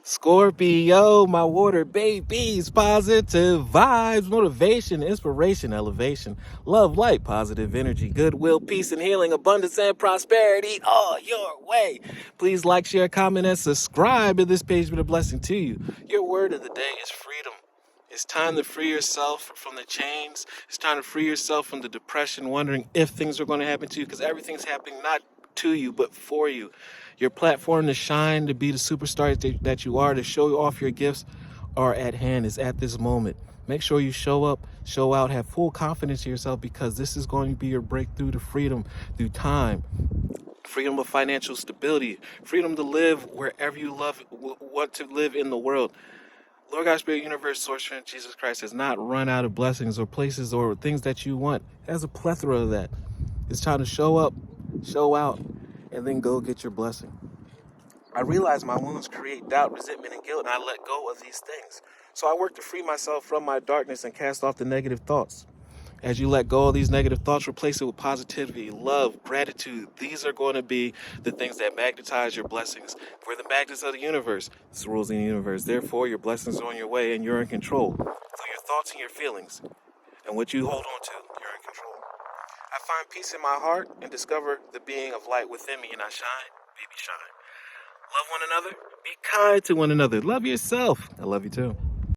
Scorpio, my water babies, positive vibes, motivation, inspiration, elevation, love, light, positive energy, goodwill, peace, and healing, abundance, and prosperity all your way. Please like, share, comment, and subscribe to this page. Been a blessing to you. Your word of the day is freedom. It's time to free yourself from the chains. It's time to free yourself from the depression, wondering if things are going to happen to you, because everything's happening not to you, but for you. Your platform to shine, to be the superstar that you are, to show off your gifts are at hand, is at this moment. Make sure you show up, show out, have full confidence in yourself, because this is going to be your breakthrough to freedom through time. Freedom of financial stability, freedom to live wherever you want to live in the world. Lord God, Spirit, Universe, Source, Strength, Jesus Christ has not run out of blessings or places or things that you want. It has a plethora of that. It's time to show up, show out, and then go get your blessing. I realize my wounds create doubt, resentment, and guilt, and I let go of these things. So I work to free myself from my darkness and cast off the negative thoughts. As you let go of these negative thoughts, replace it with positivity, love, gratitude. These are going to be the things that magnetize your blessings. We're the magnets of the universe. It's the rules in the universe. Therefore, your blessings are on your way and you're in control. Through your thoughts and your feelings and what you hold on to, you're in control. I find peace in my heart and discover the being of light within me, and I shine, baby, shine. Love one another. Be kind to one another. Love yourself. I love you too.